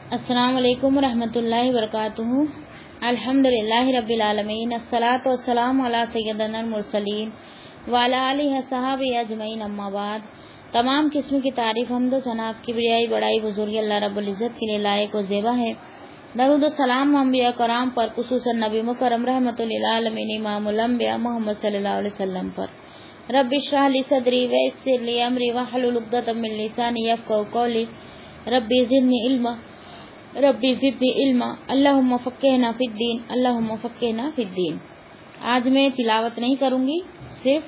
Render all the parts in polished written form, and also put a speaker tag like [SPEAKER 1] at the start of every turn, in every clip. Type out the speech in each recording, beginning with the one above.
[SPEAKER 1] السلام علیکم ورحمۃ اللہ وبرکاتہ۔ الحمد للہ رب العالمین، الصلاۃ والسلام علی سیدنا المرسلین وعلی آلہ وصحبہ اجمعین، اما بعد۔ تمام قسم کی تعریف، حمد و ثنا، کبریائی، بڑائی، بزرگی اللہ رب العزت کے لیے لائق و زیبا ہے۔ درود و سلام انبیاء کرام پر، خصوصاً نبی مکرم رحمۃ للعالمین امام الانبیاء محمد صلی اللہ علیہ وسلم پر۔ رب اشرح لی صدری ویسر لی امری واحلل عقدۃ من لسانی یفقهوا قولی، رب زدنی علما ربی زدنی علما، اللہم فقہنا فی الدین، اللہم فقہنا فی الدین۔ آج میں تلاوت نہیں کروں گی، صرف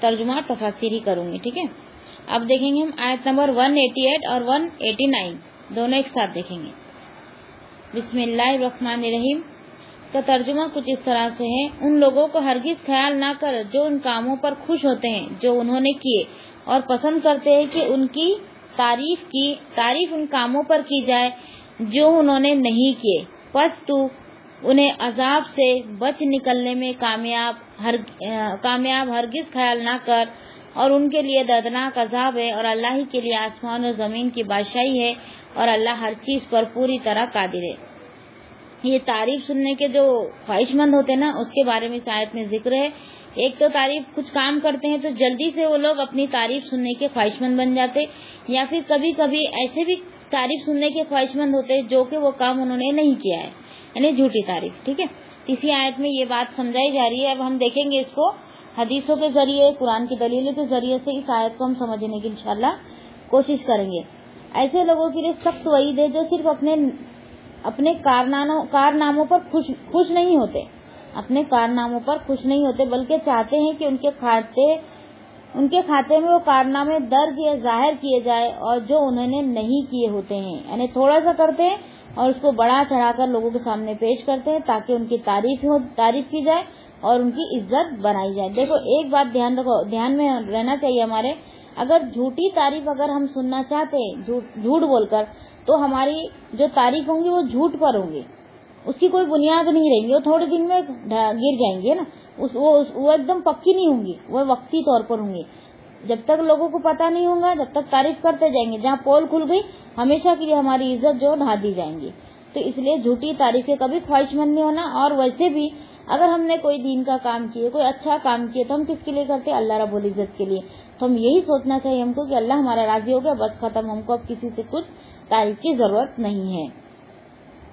[SPEAKER 1] ترجمہ تفاسیر ہی کروں گی، ٹھیک ہے۔ اب دیکھیں گے ہم آیت نمبر 188 اور 189 دونوں ایک ساتھ دیکھیں گے۔ بسم اللہ الرحمن الرحیم۔ اس کا ترجمہ کچھ اس طرح سے ہے: ان لوگوں کو ہرگز خیال نہ کر جو ان کاموں پر خوش ہوتے ہیں جو انہوں نے کیے، اور پسند کرتے ہیں کہ ان کی تعریف ان کاموں پر کی جائے جو انہوں نے نہیں کیے، پس تو انہیں عذاب سے بچ نکلنے میں کامیاب ہرگز خیال نہ کر، اور ان کے لیے دردناک عذاب ہے، اور اللہ ہی کے لیے آسمان اور زمین کی بادشاہی ہے، اور اللہ ہر چیز پر پوری طرح قادر ہے۔ یہ تعریف سننے کے جو خواہش مند ہوتے ہیں نا، اس کے بارے میں اس آیت میں ذکر ہے۔ ایک تو تعریف، کچھ کام کرتے ہیں تو جلدی سے وہ لوگ اپنی تعریف سننے کے خواہش مند بن جاتے، یا پھر کبھی کبھی ایسے بھی تعریف سننے کے خواہش مند ہوتے جو کہ وہ کام انہوں نے نہیں کیا ہے، یعنی جھوٹی تعریف، ٹھیک ہے۔ اسی آیت میں یہ بات سمجھائی جا رہی ہے۔ اب ہم دیکھیں گے اس کو حدیثوں کے ذریعے، قرآن کی دلیلوں کے ذریعے سے اس آیت کو ہم سمجھنے کی انشاءاللہ کوشش کریں گے۔ ایسے لوگوں کے لیے سخت وعید ہے جو صرف اپنے کارناموں پر خوش نہیں ہوتے، اپنے کارناموں پر خوش نہیں ہوتے، بلکہ چاہتے ہیں کہ ان کے کھاتے میں وہ کارنامے درج یا ظاہر کیے جائے، اور جو انہوں نے نہیں کیے ہوتے ہیں، یعنی تھوڑا سا کرتے ہیں اور اس کو بڑا چڑھا کر لوگوں کے سامنے پیش کرتے ہیں تاکہ ان کی تعریف کی جائے اور ان کی عزت بنائی جائے۔ دیکھو ایک بات دھیان میں رہنا چاہیے ہمارے، اگر جھوٹی تعریف اگر ہم سننا چاہتے ہیں جھوٹ بول کر، تو ہماری جو تعریف ہوں گی وہ جھوٹ پر ہوں گی، اس کی کوئی بنیاد نہیں رہیں گی، وہ تھوڑے دن میں گر جائیں گے نا، وہ ایک دم پکی نہیں ہوں گی، وہ وقتی طور پر ہوں گی۔ جب تک لوگوں کو پتہ نہیں ہوگا، جب تک تعریف کرتے جائیں گے، جہاں پول کھل گئی ہمیشہ کے لیے ہماری عزت جو ڈھا دی جائیں گی۔ تو اس لیے جھوٹی تعریفیں کبھی خواہش مند نہیں ہونا۔ اور ویسے بھی اگر ہم نے کوئی دین کا کام کیے، کوئی اچھا کام کیے، تو ہم کس کے لیے کرتے ہیں؟ اللہ رب العزت کے لیے۔ تو ہم یہی سوچنا چاہیے ہم کو کہ اللہ ہمارا راضی ہو گیا، بس ختم، ہم کو اب کسی سے کچھ تعریف کی ضرورت نہیں ہے۔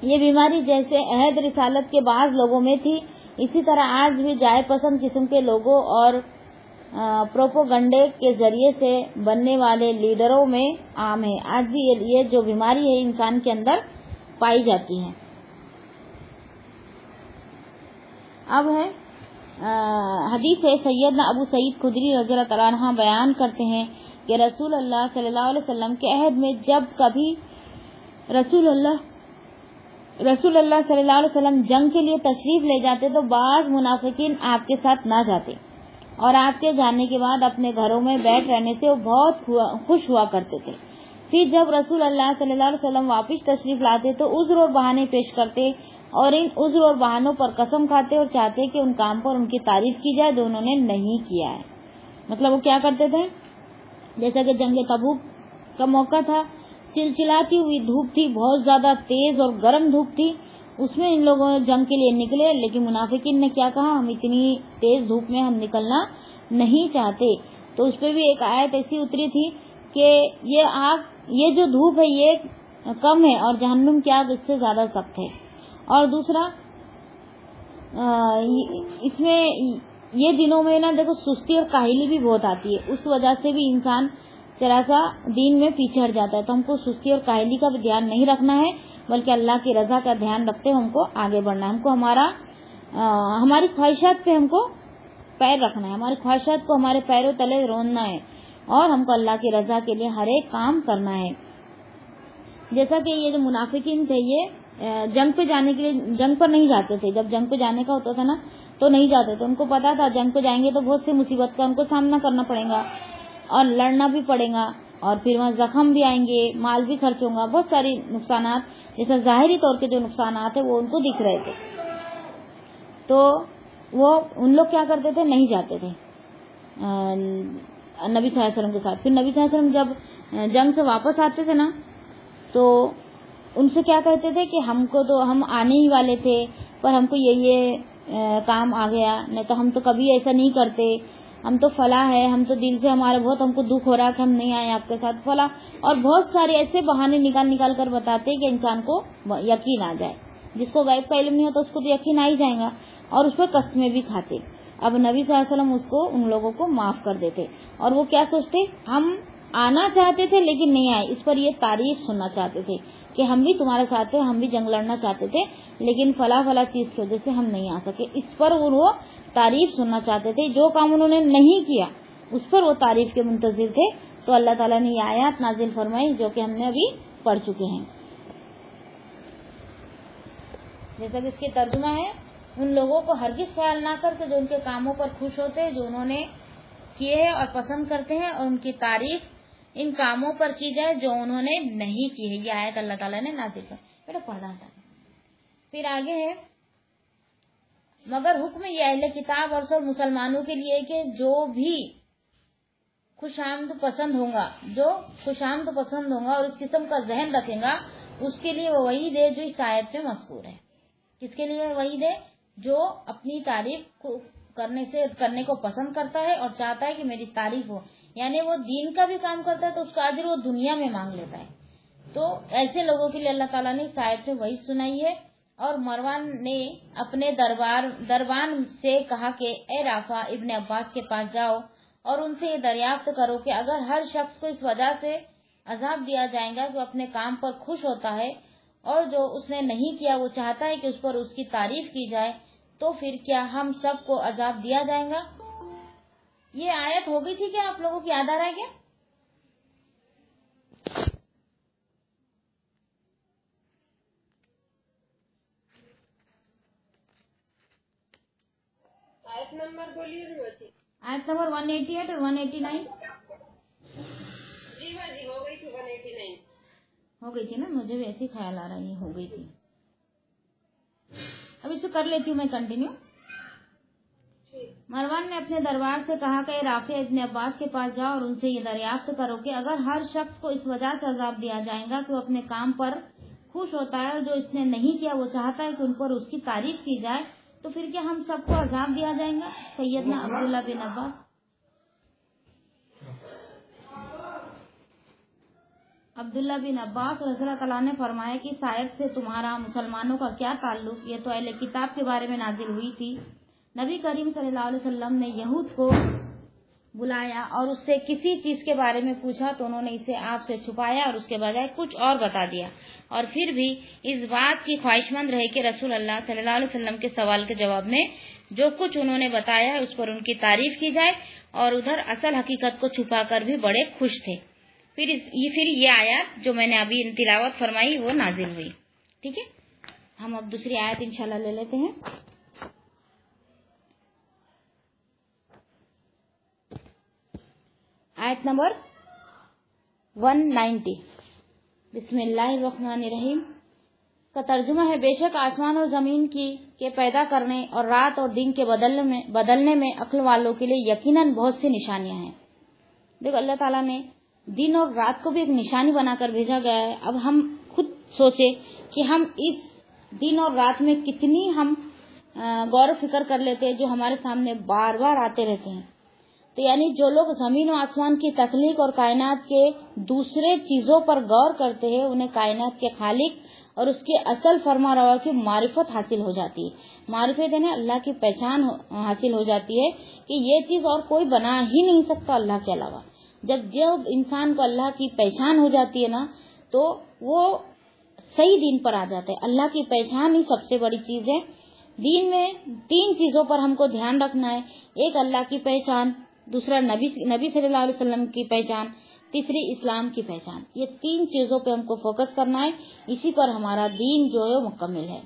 [SPEAKER 1] یہ بیماری جیسے عہد رسالت کے بعض لوگوں میں تھی، اسی طرح آج بھی جائے پسند قسم کے لوگوں اور پروپوگنڈے کے ذریعے سے بننے والے لیڈروں میں عام ہے۔ آج بھی یہ جو بیماری ہے انسان کے اندر پائی جاتی ہے۔ اب ہے حدیث ہے، سیدنا ابو سعید خدری رضی اللہ تعالیٰ عنہ بیان کرتے ہیں کہ رسول اللہ صلی اللہ علیہ وسلم کے عہد میں جب کبھی رسول اللہ صلی اللہ علیہ وسلم جنگ کے لیے تشریف لے جاتے تو بعض منافقین آپ کے ساتھ نہ جاتے، اور آپ کے جانے کے بعد اپنے گھروں میں بیٹھ رہنے سے وہ بہت خوش ہوا کرتے تھے۔ پھر جب رسول اللہ صلی اللہ علیہ وسلم واپس تشریف لاتے تو عذر اور بہانے پیش کرتے، اور ان عذر اور بہانوں پر قسم کھاتے اور چاہتے کہ ان کام پر ان کی تعریف کی جائے جو انہوں نے نہیں کیا ہے۔ مطلب وہ کیا کرتے تھے؟ جیسا کہ جنگ تبوک کا موقع تھا، چلچلاتی ہوئی دھوپ تھی، بہت زیادہ تیز اور گرم دھوپ تھی، اس میں ان لوگوں نے جنگ کے لیے نکلے، لیکن منافقین نے کیا کہا؟ ہم اتنی تیز دھوپ میں ہم نکلنا نہیں چاہتے۔ تو اس پہ بھی ایک آیت ایسی اتری تھی کہ یہ جو دھوپ ہے یہ کم ہے، اور جہنم کی آگ اس سے زیادہ سخت ہے۔ اور دوسرا اس میں یہ دنوں میں نا دیکھو سستی اور کاہلی بھی بہت آتی ہے، اس وجہ سے بھی انسان ذرا سا دین میں پیچھے ہٹ جاتا ہے۔ تو ہم کو سستی اور کاہلی کا بھی دھیان نہیں رکھنا ہے، بلکہ اللہ کی رضا کا دھیان رکھتے ہم کو آگے بڑھنا ہے۔ ہم کو ہماری خواہشات پہ ہم کو پیر رکھنا ہے، ہماری خواہشات کو ہمارے پیروں تلے روننا ہے، اور ہم کو اللہ کی رضا کے لیے ہر ایک کام کرنا ہے۔ جیسا کہ یہ جو منافقین تھے، یہ جنگ پہ جانے کے لیے جنگ پر نہیں جاتے تھے، جب جنگ پہ جانے کا ہوتا تھا نا تو نہیں جاتے تھے، ان کو پتا تھا جنگ پہ جائیں گے تو بہت سی مصیبت کا ان کو سامنا کرنا پڑے گا، اور لڑنا بھی پڑے گا، اور پھر وہاں زخم بھی آئیں گے، مال بھی خرچ ہوگا، بہت ساری نقصانات، جیسے ظاہری طور کے جو نقصانات ہیں وہ ان کو دکھ رہے تھے۔ تو وہ ان لوگ کیا کرتے تھے؟ نہیں جاتے تھے نبی صلی اللہ علیہ وسلم کے ساتھ۔ پھر نبی صلی اللہ علیہ وسلم جب جنگ سے واپس آتے تھے نا تو ان سے کیا کہتے تھے کہ ہم کو تو ہم آنے ہی والے تھے پر ہم کو یہ کام آ گیا، نہیں تو ہم تو کبھی ایسا نہیں کرتے، ہم تو فلاں ہے، ہم تو دل سے ہمارا بہت ہم کو دکھ ہو رہا کہ ہم نہیں آئے آپ کے ساتھ فلاں، اور بہت سارے ایسے بہانے نکال کر بتاتے کہ انسان کو یقین آ جائے. جس کو غیب کا علم نہیں ہوتا اس کو تو یقین آ ہی جائے گا، اور اس پر قسمیں بھی کھاتے. اب نبی صلی اللہ علیہ وسلم اس کو ان لوگوں کو معاف کر دیتے، اور وہ کیا سوچتے، ہم آنا چاہتے تھے لیکن نہیں آئے، اس پر یہ تعریف سننا چاہتے تھے کہ ہم بھی تمہارے ساتھ ہیں، ہم بھی جنگ لڑنا چاہتے تھے لیکن فلاں چیز کی وجہ سے ہم نہیں آ سکے. اس پر وہ تعریف سننا چاہتے تھے. جو کام انہوں نے نہیں کیا اس پر وہ تعریف کے منتظر تھے. تو اللہ تعالیٰ نے یہ آیات نازل فرمائی جو کہ ہم نے ابھی پڑھ چکے ہیں. جیسا کہ اس کی ترجمہ ہے، ان لوگوں کو ہرگز خیال نہ کر کے جو ان کے کاموں پر خوش ہوتے ہیں جو انہوں نے کیے ہیں اور پسند کرتے ہیں، اور ان کی تعریف ان کاموں پر کی جائے جو انہوں نے نہیں کی ہے. یہ آیت اللہ تعالیٰ نے نازل کر بیٹا پڑھا تھا. پھر آگے ہے، مگر حکم یہ اہل کتاب اور سب مسلمانوں کے لیے کہ جو بھی خوش آمد پسند ہوگا اور اس قسم کا ذہن رکھے گا، اس کے لیے وہ وعید ہے جو اس آیت میں مذکور ہے. کس کے لیے وعید ہے؟ جو اپنی تعریف کرنے کو پسند کرتا ہے اور چاہتا ہے کہ میری تعریف ہو، یعنی وہ دین کا بھی کام کرتا ہے تو اس کا اجر وہ دنیا میں مانگ لیتا ہے. تو ایسے لوگوں کے لیے اللہ تعالیٰ نے اس آیت میں وعید سنائی ہے. اور مروان نے اپنے دربان سے کہا کہ اے رافع ابن عباس کے پاس جاؤ اور ان سے یہ دریافت کرو کہ اگر ہر شخص کو اس وجہ سے عذاب دیا جائے گا کہ وہ اپنے کام پر خوش ہوتا ہے اور جو اس نے نہیں کیا وہ چاہتا ہے کہ اس پر اس کی تعریف کی جائے، تو پھر کیا ہم سب کو عذاب دیا جائے گا. یہ آیت ہو گئی تھی کیا آپ لوگوں کی یاد آ رہا ہے کیا؟
[SPEAKER 2] آیت نمبر بولیے.
[SPEAKER 1] آیت نمبر 188 اور 189.
[SPEAKER 2] جی ہاں جی ہو گئی تھی. 189
[SPEAKER 1] ہو گئی تھی نا، مجھے بھی ایسے خیال آ رہا ہے یہ ہو گئی تھی. اب اس کو کر لیتی ہوں میں کنٹینیو. مروان نے اپنے دربار سے کہا کہ رافع ابن عباس کے پاس جاؤ اور ان سے یہ دریافت کرو کہ اگر ہر شخص کو اس وجہ سے عذاب دیا جائے گا کہ وہ اپنے کام پر خوش ہوتا ہے اور جو اس نے نہیں کیا وہ چاہتا ہے کہ ان پر اس کی تعریف کی جائے، تو پھر کیا ہم سب کو عذاب دیا جائے گا. سیدنا عبداللہ بن عباس رضی اللہ تعالیٰ نے فرمایا کہ شاید سے تمہارا مسلمانوں کا کیا تعلق، یہ تو اہل کتاب کے بارے میں نازل ہوئی تھی. نبی کریم صلی اللہ علیہ وسلم نے یہود کو بلایا اور اس سے کسی چیز کے بارے میں پوچھا تو انہوں نے اسے آپ سے چھپایا اور اس کے بجائے کچھ اور بتا دیا، اور پھر بھی اس بات کی خواہش مند رہے کہ رسول اللہ صلی اللہ علیہ وسلم کے سوال کے جواب میں جو کچھ انہوں نے بتایا ہے اس پر ان کی تعریف کی جائے، اور ادھر اصل حقیقت کو چھپا کر بھی بڑے خوش تھے. پھر یہ آیات جو میں نے ابھی تلاوت فرمائی وہ نازل ہوئی. ٹھیک ہے، ہم اب دوسری آیت انشاءاللہ لے لیتے ہیں. آیت نمبر 190. بسم اللہ الرحمن الرحیم کا ترجمہ ہے، بے شک آسمان اور زمین کے پیدا کرنے اور رات اور دن کے بدلنے میں عقل والوں کے لیے یقیناً بہت سی نشانیاں ہیں. دیکھو اللہ تعالیٰ نے دن اور رات کو بھی ایک نشانی بنا کر بھیجا گیا ہے. اب ہم خود سوچے کہ ہم اس دن اور رات میں کتنی ہم غور و فکر کر لیتے ہیں جو ہمارے سامنے بار بار آتے رہتے ہیں. تو یعنی جو لوگ زمین و آسمان کی تخلیق اور کائنات کے دوسرے چیزوں پر غور کرتے ہیں انہیں کائنات کے خالق اور اس کے اصل فرما روا کی معرفت حاصل ہو جاتی ہے. معرفت یعنی اللہ کی پہچان حاصل ہو جاتی ہے کہ یہ چیز اور کوئی بنا ہی نہیں سکتا اللہ کے علاوہ. جب انسان کو اللہ کی پہچان ہو جاتی ہے نا تو وہ صحیح دین پر آ جاتا ہے. اللہ کی پہچان ہی سب سے بڑی چیز ہے. دین میں 3 چیزوں پر ہم کو دھیان رکھنا ہے. ایک اللہ کی پہچان، دوسرا نبی صلی اللہ علیہ وسلم کی پہچان، تیسری اسلام کی پہچان. یہ 3 چیزوں پہ ہم کو فوکس کرنا ہے. اسی پر ہمارا دین جو ہے مکمل ہے.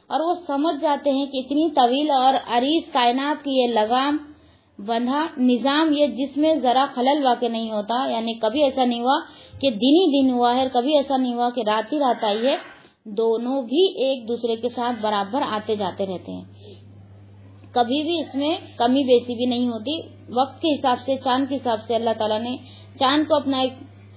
[SPEAKER 1] اور وہ سمجھ جاتے ہیں کہ اتنی طویل اور عریض کائنات کی یہ لگام بندھا نظام، یہ جس میں ذرا خلل واقع نہیں ہوتا، یعنی کبھی ایسا نہیں ہوا کہ دن ہی دن ہوا ہے اور کبھی ایسا نہیں ہوا کہ رات ہی رات آئی ہے. دونوں بھی ایک دوسرے کے ساتھ برابر آتے جاتے رہتے ہیں. کبھی بھی اس میں کمی بیسی بھی نہیں ہوتی. وقت کے حساب سے، چاند کے حساب سے اللہ تعالیٰ نے چاند کو اپنا ایک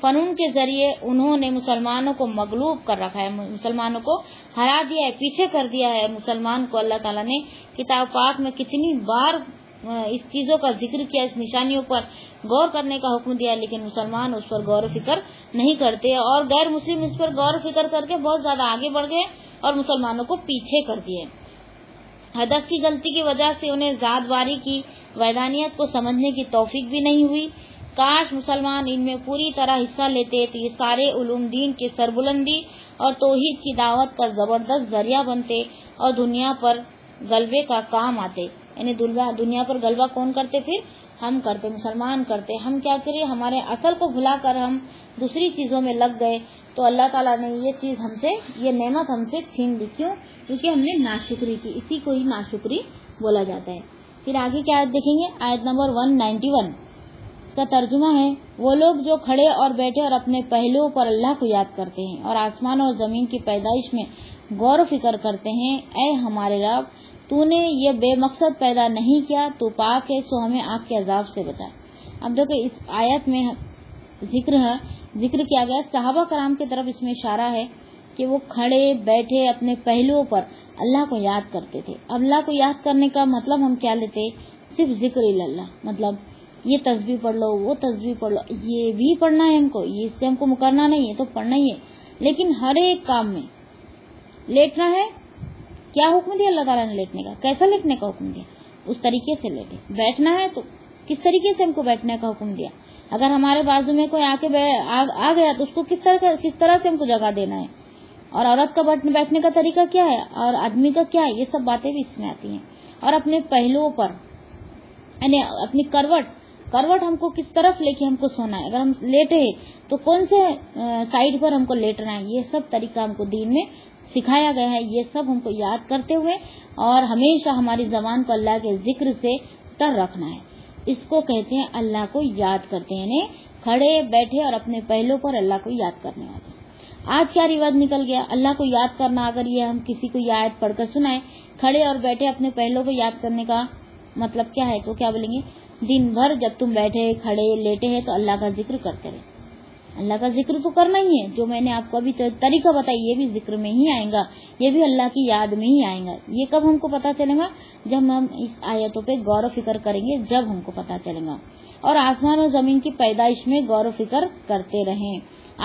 [SPEAKER 1] فنون کے ذریعے انہوں نے مسلمانوں کو مغلوب کر رکھا ہے، مسلمانوں کو ہرا دیا ہے، پیچھے کر دیا ہے۔ مسلمان کو اللہ تعالیٰ نے کتاب پاک میں کتنی بار اس چیزوں کا ذکر کیا، اس نشانیوں پر غور کرنے کا حکم دیا، لیکن مسلمان اس پر غور و فکر نہیں کرتے، اور غیر مسلم اس پر غور و فکر کر کے بہت زیادہ آگے بڑھ گئے اور مسلمانوں کو پیچھے کر دیے۔ ہدف کی غلطی کی وجہ سے انہیں ذات باری کی وحدانیت کو سمجھنے کی توفیق بھی نہیں ہوئی۔ کاش مسلمان ان میں پوری طرح حصہ لیتے تو یہ سارے علوم دین کے سربلندی اور توحید کی دعوت کا زبردست ذریعہ بنتے اور دنیا پر غلبے کا کام آتے۔ یعنی دنیا پر غلبہ کون کرتے؟ پھر ہم کرتے، مسلمان کرتے۔ ہم کیا کرے؟ ہمارے اصل کو بھلا کر ہم دوسری چیزوں میں لگ گئے، تو اللہ تعالیٰ نے یہ چیز ہم سے، یہ نعمت ہم سے چھین لی۔ کیوں؟ کیونکہ ہم نے ناشکری کی، اسی کو ہی ناشکری بولا جاتا ہے۔ پھر آگے کیا آیت دیکھیں گے؟ آیت نمبر 191 کا ترجمہ ہے، وہ لوگ جو کھڑے اور بیٹھے اور اپنے پہلوؤں پر اللہ کو یاد کرتے ہیں اور آسمان اور زمین کی پیدائش میں غور و فکر کرتے ہیں۔ اے ہمارے رب، تو نے یہ بے مقصد پیدا نہیں کیا، تو پاک ہے، سو ہمیں آگ کے عذاب سے بچا۔ اب دیکھو اس آیت میں ذکر کیا گیا صحابہ کرام کی طرف، اس میں اشارہ ہے کہ وہ کھڑے بیٹھے اپنے پہلوؤں پر اللہ کو یاد کرتے تھے۔ اب اللہ کو یاد کرنے کا مطلب ہم کیا لیتے؟ صرف ذکر اللہ، مطلب یہ تسبیح پڑھ لو، وہ تسبیح پڑھ لو، یہ بھی پڑھنا ہے ہم کو، یہ اس سے ہم کو مکرنا نہیں ہے، تو پڑھنا ہی ہے، لیکن ہر ایک کام میں لیٹنا ہے۔ کیا حکم دیا اللہ تعالیٰ نے لیٹنے کا؟ کیسا لیٹنے کا حکم دیا؟ اس طریقے سے لیٹے۔ بیٹھنا ہے تو کس طریقے سے ہم کو بیٹھنے کا حکم دیا؟ اگر ہمارے بازو میں کوئی آ گیا تو اس کو کس طرح سے ہم کو جگہ دینا ہے، اور عورت کا بیٹھنے کا طریقہ کیا ہے اور آدمی کا کیا ہے، یہ سب باتیں بھی اس میں آتی ہیں۔ اور اپنے پہلوؤں پر، یعنی اپنی کروٹ ہم کو کس طرف لے کے ہم کو سونا ہے، اگر ہم لیٹے تو کون سے سائڈ پر ہم کو لیٹنا ہے، یہ سب طریقہ ہم کو دین میں سکھایا گیا ہے۔ یہ سب ہم کو یاد کرتے ہوئے اور ہمیشہ ہماری زبان کو اللہ کے ذکر سے تر رکھنا ہے۔ اس کو کہتے ہیں اللہ کو یاد کرتے ہیں، یعنی کھڑے بیٹھے اور اپنے پہلو پر اللہ کو یاد کرنے والے۔ آج کیا رواج نکل گیا؟ اللہ کو یاد کرنا، اگر یہ ہم کسی کو یہ آیت پڑھ کر سنائیں، کھڑے اور بیٹھے اپنے پہلو کو یاد کرنے کا مطلب کیا ہے؟ تو کیا بولیں گے؟ دن بھر جب تم بیٹھے کھڑے لیٹے ہیں تو اللہ کا ذکر کرتے رہے۔ اللہ کا ذکر تو کرنا ہی ہے، جو میں نے آپ کو ابھی طریقہ بتایا یہ بھی ذکر میں ہی آئے گا، یہ بھی اللہ کی یاد میں ہی آئے گا۔ یہ کب ہم کو پتا چلے گا؟ جب ہم اس آیتوں پہ غور و فکر کریں گے، جب ہم کو پتا چلے گا۔ اور آسمان اور زمین کی پیدائش میں غور و فکر کرتے رہیں۔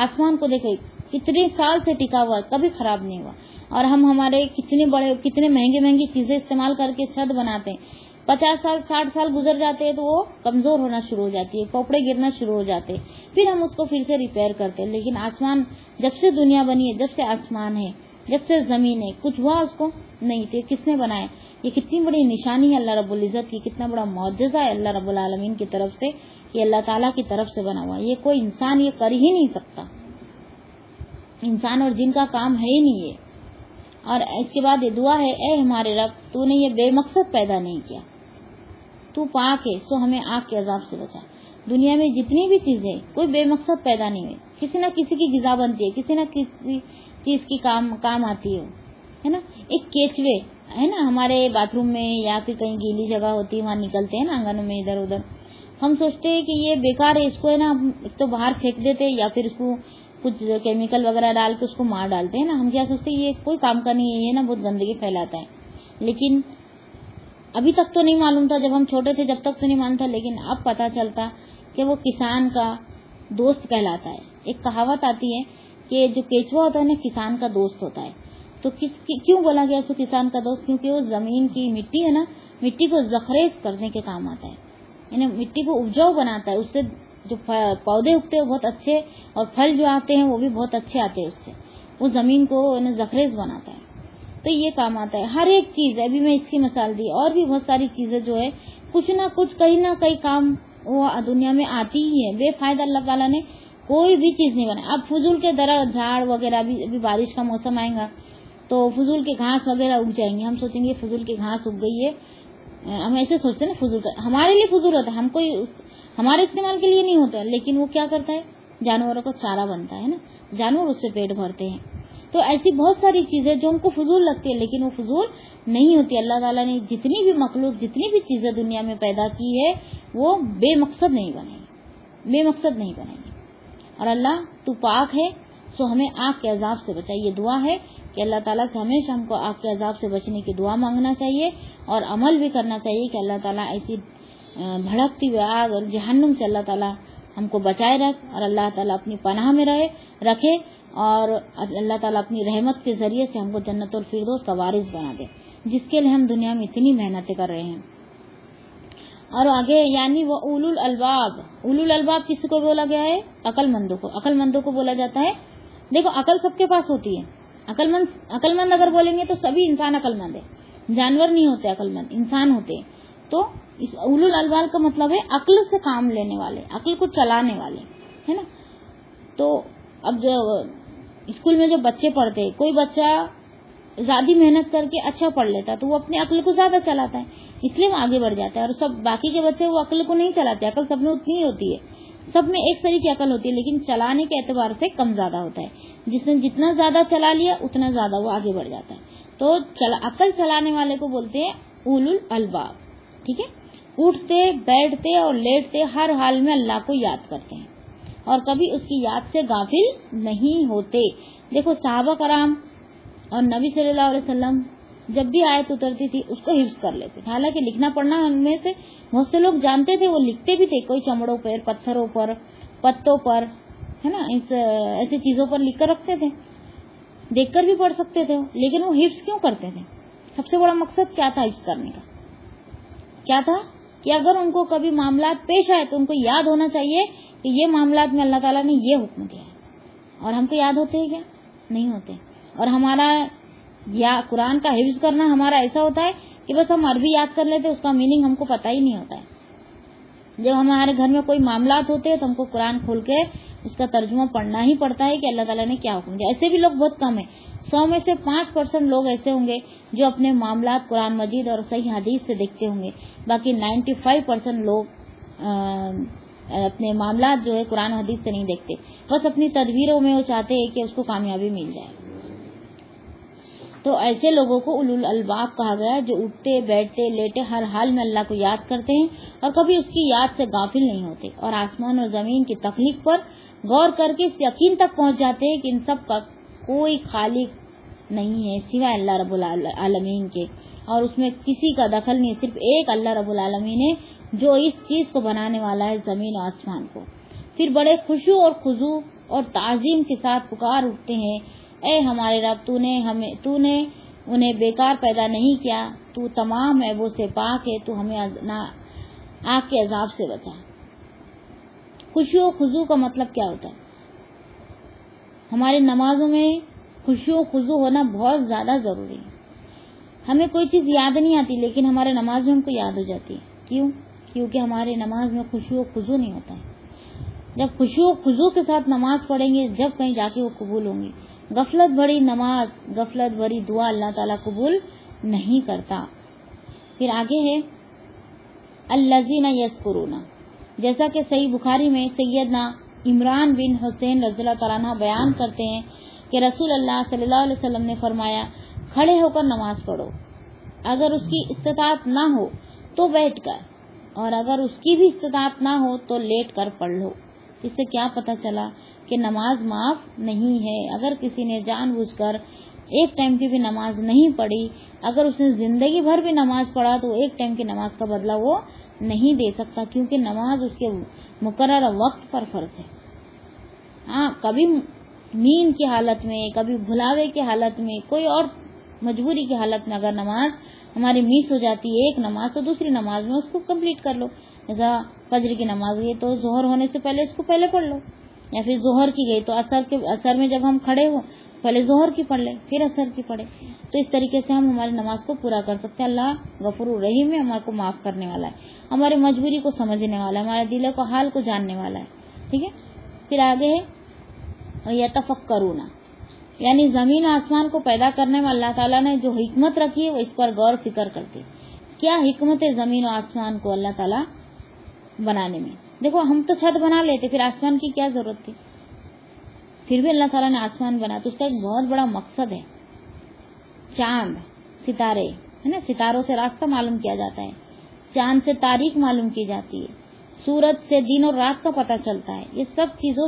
[SPEAKER 1] آسمان کو دیکھیں کتنے سال سے ٹکا ہوا، کبھی خراب نہیں ہوا، اور ہم ہمارے کتنے مہنگی چیزیں استعمال کر کے چھت بناتے ہیں، 50 سال 60 سال گزر جاتے ہیں تو وہ کمزور ہونا شروع ہو جاتی ہے، پوپڑے گرنا شروع ہو جاتے، پھر ہم اس کو پھر سے ریپیئر کرتے ہیں۔ لیکن آسمان جب سے دنیا بنی ہے، جب سے آسمان ہے، جب سے زمین ہے، کچھ ہوا اس کو نہیں تھے، کس نے بنایا؟ یہ کتنی بڑی نشانی ہے اللہ رب العزت کی، کتنا بڑا معجزہ ہے اللہ رب العالمین کی طرف سے، یہ اللہ تعالیٰ کی طرف سے بنا ہوا۔ یہ کوئی انسان یہ کر ہی نہیں سکتا، انسان اور جن کا کام ہے ہی نہیں یہ۔ اور اس کے بعد یہ دعا ہے، اے ہمارے رب، تو نے یہ بے مقصد پیدا نہیں کیا، تو پاک ہے، سو ہمیں آگ کے عذاب سے بچا۔ دنیا میں جتنی بھی چیزیں کوئی بے مقصد پیدا نہیں ہوئی، کسی نہ کسی کی غذا بنتی ہے، کسی نہ کسی چیز کی کام آتی ہے نا۔ ایک کیچوے ہے نا ہمارے باتھ روم میں یا پھر کہیں گیلی جگہ ہوتی ہے وہاں نکلتے ہیں نا آنگنوں میں ادھر ادھر، ہم سوچتے ہیں کہ یہ بیکار ہے، اس کو ہے نا ایک تو باہر پھینک دیتے یا پھر اس کو کچھ کیمیکل وغیرہ ڈال کے اس کو مار ڈالتے ہیں نا۔ ہم کیا سوچتے ہیں یہ کوئی کام کا نہیں ہے، یہ نا بہت گندگی پھیلاتا ہے، لیکن ابھی تک تو نہیں معلوم تھا، جب ہم چھوٹے تھے جب تک تو نہیں معلوم تھا، لیکن اب پتا چلتا کہ وہ کسان کا دوست کہلاتا ہے۔ ایک کہاوت آتی ہے کہ جو کیچوا ہوتا ہے نا کسان کا دوست ہوتا ہے۔ تو کیوں بولا گیا اس کو کسان کا دوست؟ کیونکہ وہ زمین کی مٹی ہے نا، مٹی کو زخریز کرنے کے کام آتا ہے، یعنی مٹی کو اپجاؤ بناتا ہے، اس سے جو پودے اگتے ہیں وہ بہت اچھے، اور پھل جو آتے ہیں وہ بھی بہت اچھے آتے ہیں، اس سے وہ زمین کو زخریز بناتا ہے، تو یہ کام آتا ہے۔ ہر ایک چیز، ابھی میں اس کی مثال دی، اور بھی بہت ساری چیزیں جو ہے کچھ نہ کچھ کہیں نہ کہیں کام وہ دنیا میں آتی ہی ہے، بے فائدہ اللہ تعالیٰ نے کوئی بھی چیز نہیں بنائی۔ اب فضول کے درخت جھاڑ وغیرہ بھی، ابھی بارش کا موسم آئے گا تو فضول کے گھاس وغیرہ اگ جائیں گے، ہم سوچیں گے فضول کی گھاس اگ گئی ہے، ہم ایسے سوچتے ہیں نا فضول کا ہمارے لیے فضول ہوتا ہے، ہم کوئی ہمارے استعمال کے لیے نہیں ہوتا، لیکن وہ کیا کرتا ہے جانوروں کو چارہ بنتا ہے نا، جانور اس سے پیٹ بھرتے ہیں۔ تو ایسی بہت ساری چیزیں جو ہم کو فضول لگتی ہے لیکن وہ فضول نہیں ہوتی۔ اللہ تعالیٰ نے جتنی بھی مخلوق، جتنی بھی چیزیں دنیا میں پیدا کی ہے وہ بے مقصد نہیں بنائی، بے مقصد نہیں بنائی۔ اور اللہ تو پاک ہے سو ہمیں آگ کے عذاب سے بچا. یہ دعا ہے کہ اللہ تعالیٰ سے ہمیشہ ہم کو آگ کے عذاب سے بچنے کی دعا مانگنا چاہیے اور عمل بھی کرنا چاہیے کہ اللہ تعالیٰ ایسی بھڑکتی ہوئی آگ اور جہنم سے اللہ تعالیٰ ہم کو بچائے رکھ اور اللہ تعالیٰ اپنی پناہ میں رکھے اور اللہ تعالیٰ اپنی رحمت کے ذریعے سے ہم کو جنت الفردوس کا وارث بنا دے جس کے لیے ہم دنیا میں اتنی محنتیں کر رہے ہیں. اور آگے یعنی وہ اولو الالباب کس کو بولا گیا ہے؟ عقل مندوں کو بولا جاتا ہے. دیکھو عقل سب کے پاس ہوتی ہے. عقل مند اگر بولیں گے تو سبھی انسان عقل مند ہے. جانور نہیں ہوتے عقل مند، انسان ہوتے. تو اس اولو الالباب کا مطلب ہے عقل سے کام لینے والے، عقل کو چلانے والے، ہے نا. تو اب جو اسکول میں جو بچے پڑھتے، کوئی بچہ زیادہ محنت کر کے اچھا پڑھ لیتا تو وہ اپنے عقل کو زیادہ چلاتا ہے، اس لیے وہ آگے بڑھ جاتا ہے. اور سب باقی کے بچے وہ عقل کو نہیں چلاتے. عقل سب میں اتنی ہی ہوتی ہے، سب میں ایک طرح کی عقل ہوتی ہے لیکن چلانے کے اعتبار سے کم زیادہ ہوتا ہے. جس نے جتنا زیادہ چلا لیا اتنا زیادہ وہ آگے بڑھ جاتا ہے. تو عقل چلانے والے کو بولتے ہیں اولو الالباب. ٹھیک ہے. اٹھتے بیٹھتے اور لیٹتے ہر حال میں اللہ کو یاد کرتے ہیں اور کبھی اس کی یاد سے غافل نہیں ہوتے. دیکھو صحابہ کرام اور نبی صلی اللہ علیہ وسلم جب بھی آیت اترتی تھی اس کو حفظ کر لیتے. حالانکہ لکھنا پڑھنا ان میں سے بہت سے لوگ جانتے تھے، وہ لکھتے بھی تھے. کوئی چمڑوں پر، پتھروں پر، پتوں پر، ہے نا، ایسی چیزوں پر لکھ کر رکھتے تھے، دیکھ کر بھی پڑھ سکتے تھے. لیکن وہ حفظ کیوں کرتے تھے؟ سب سے بڑا مقصد کیا تھا حفظ کرنے کا؟ کیا تھا کہ اگر ان کو کبھی معاملات پیش آئے تو ان کو یاد ہونا چاہیے کہ یہ معاملات میں اللہ تعالیٰ نے یہ حکم دیا ہے. اور ہم کو یاد ہوتے ہیں کیا؟ نہیں ہوتے. اور ہمارا یا قرآن کا حفظ کرنا ہمارا ایسا ہوتا ہے کہ بس ہم عربی یاد کر لیتے، اس کا میننگ ہم کو پتہ ہی نہیں ہوتا ہے. جب ہمارے گھر میں کوئی معاملات ہوتے ہیں تو ہم کو قرآن کھول کے اس کا ترجمہ پڑھنا ہی پڑتا ہے کہ اللہ تعالیٰ نے کیا حکم دیا. ایسے بھی لوگ بہت کم ہیں. 100 میں سے 5% لوگ ایسے ہوں گے جو اپنے معاملات قرآن مجید اور صحیح حدیث سے دیکھتے ہوں گے. باقی 95% لوگ اپنے معاملات جو ہے قرآن حدیث سے نہیں دیکھتے، بس اپنی تدبیروں میں وہ چاہتے ہیں کہ اس کو کامیابی مل جائے. تو ایسے لوگوں کو اولو الالباب کہا گیا جو اٹھتے بیٹھتے لیٹے ہر حال میں اللہ کو یاد کرتے ہیں اور کبھی اس کی یاد سے غافل نہیں ہوتے اور آسمان اور زمین کی تخلیق پر غور کر کے اس یقین تک پہنچ جاتے ہیں کہ ان سب کا کوئی خالق نہیں ہے سوائے اللہ رب العالمین کے اور اس میں کسی کا دخل نہیں. صرف ایک اللہ رب العالمین ہے جو اس چیز کو بنانے والا ہے، زمین و آسمان کو. پھر بڑے خشوع اور خضوع اور تعظیم کے ساتھ پکار اٹھتے ہیں، اے ہمارے رب، تو نے انہیں بیکار پیدا نہیں کیا، تو تمام عیبوں سے پاک ہے، تو ہمیں آگ کے عذاب سے بچا. خشوع و خضوع کا مطلب کیا ہوتا ہے؟ ہماری نمازوں میں خشوع و خضوع ہونا بہت زیادہ ضروری ہے. ہمیں کوئی چیز یاد نہیں آتی لیکن ہمارے نماز میں ہم کو یاد ہو جاتی ہے. کیوں؟ کیونکہ ہمارے نماز میں خشوع و خضوع نہیں ہوتا ہے. جب خشوع و خضوع کے ساتھ نماز پڑھیں گے جب کہیں جا کے وہ قبول ہوں گی. غفلت بھری نماز، غفلت بھری دعا اللہ تعالیٰ قبول نہیں کرتا. پھر آگے ہے الذین یذکرون، جیسا کہ صحیح بخاری میں سیدنا عمران بن حسین رضی اللہ تعالیٰ عنہ بیان کرتے ہیں کہ رسول اللہ صلی اللہ علیہ وسلم نے فرمایا، کھڑے ہو کر نماز پڑھو، اگر اس کی استطاعت نہ ہو تو بیٹھ کر، اور اگر اس کی بھی استطاعت نہ ہو تو لیٹ کر پڑھ لو. اس سے کیا پتہ چلا کہ نماز معاف نہیں ہے. اگر کسی نے جان بوجھ کر ایک ٹائم کی بھی نماز نہیں پڑھی، اگر اس نے زندگی بھر بھی نماز پڑھا تو ایک ٹائم کی نماز کا بدلہ وہ نہیں دے سکتا، کیونکہ نماز اس کے مقررہ وقت پر فرض ہے. ہاں، کبھی نیند کی حالت میں، کبھی بھلاوے کی حالت میں، کوئی اور مجبوری کی حالت میں اگر نماز ہماری مس ہو جاتی ہے ایک نماز تو دوسری نماز میں اس کو کمپلیٹ کر لو. جیسا فجر کی نماز گئی تو ظہر ہونے سے پہلے اس کو پہلے پڑھ لو، یا پھر ظہر کی گئی تو اثر میں جب ہم کھڑے ہو پہلے ظہر کی پڑھ لیں پھر اثر کی پڑھے. تو اس طریقے سے ہم ہماری نماز کو پورا کر سکتے ہیں. اللہ غفور الرحیم ہے، ہمارے کو معاف کرنے والا ہے، ہماری مجبوری کو سمجھنے والا ہے، ہمارے دل کو حال کو جاننے والا ہے. ٹھیک ہے. پھر آگے ہے یتفکرون، یعنی زمین آسمان کو پیدا کرنے میں اللہ تعالیٰ نے جو حکمت رکھی ہے وہ اس پر غور فکر کرتے. کیا حکمت ہے زمین و آسمان کو اللہ تعالیٰ بنانے میں؟ دیکھو ہم تو چھت بنا لیتے، پھر آسمان کی کیا ضرورت تھی؟ پھر بھی اللہ تعالیٰ نے آسمان بنا تو اس کا ایک بہت بڑا مقصد ہے. چاند ستارے ہے نا، ستاروں سے راستہ معلوم کیا جاتا ہے، چاند سے تاریخ معلوم کی جاتی ہے، سورج سے دن اور رات کا پتہ چلتا ہے. یہ سب چیزوں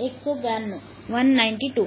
[SPEAKER 1] 192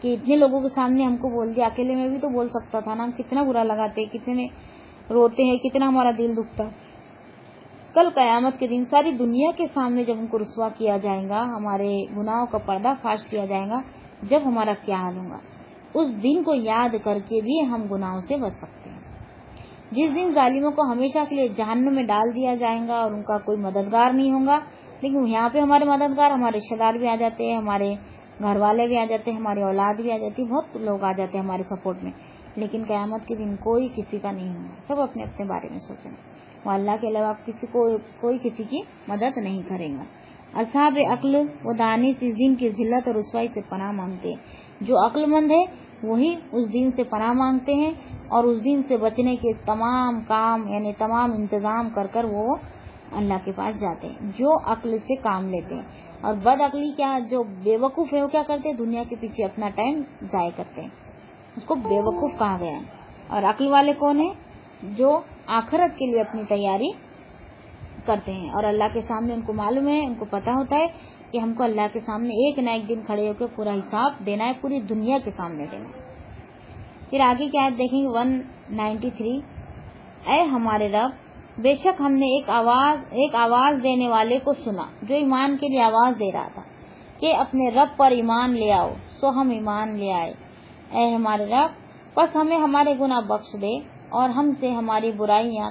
[SPEAKER 1] کہ اتنے لوگوں کے سامنے ہم کو بول دیا. اکیلے میں بھی تو بول سکتا تھا نا. ہم کتنا برا لگاتے, کتنے روتے ہیں, کتنا ہمارا دل دکھتا. کل قیامت کے دن ساری دنیا کے سامنے جب ہم کو رسوا کیا جائے گا, ہمارے گناہوں کا پردہ فاش کیا جائے گا, جب ہمارا کیا حال ہوگا, اس دن کو یاد کر کے بھی ہم گناہوں سے بچ سکتے ہیں. جس دن ظالموں کو ہمیشہ کے لیے جہنم میں ڈال دیا جائے گا اور ان کا کوئی مددگار نہیں ہوگا. لیکن یہاں پہ ہمارے مددگار, ہمارے رشتے دار بھی آ جاتے ہیں, ہمارے گھر والے بھی آ جاتے ہیں, ہماری اولاد بھی آ جاتی ہے, بہت لوگ آ جاتے ہیں ہمارے سپورٹ میں. لیکن قیامت کے دن کوئی کسی کا نہیں ہوگا. سب اپنے اپنے بارے میں سوچیں. وہ اللہ کے علاوہ کوئی کسی کی مدد نہیں کرے گا. اصحاب عقل و دانش اس دن کی ذلت اور رسوائی سے پناہ مانگتے ہیں. جو عقل مند ہے وہی اس دن سے پناہ مانگتے ہیں اور اس دن سے بچنے کے تمام کام یعنی تمام انتظام کر وہ اللہ کے پاس جاتے ہیں جو عقل سے کام لیتے ہیں. اور بد عقلی کیا, جو بے وقوف ہے وہ کیا کرتے ہیں, دنیا کے پیچھے اپنا ٹائم ضائع کرتے ہیں. اس کو بے وقوف کہا گیا ہے. اور عقل والے کون ہیں, جو آخرت کے لیے اپنی تیاری کرتے ہیں اور اللہ کے سامنے ان کو معلوم ہے, ان کو پتا ہوتا ہے کہ ہم کو اللہ کے سامنے ایک نہ ایک دن کھڑے ہو کے پورا حساب دینا ہے, پوری دنیا کے سامنے دینا ہے. پھر آگے کیا دیکھیں گے 193. اے ہمارے رب, بے شک ہم نے ایک آواز دینے والے کو سنا جو ایمان کے لیے آواز دے رہا تھا کہ اپنے رب پر ایمان لے آؤ, سو ہم ایمان لے آئے. اے ہمارے رب, بس ہمیں ہمارے گناہ بخش دے اور ہم سے ہماری برائیاں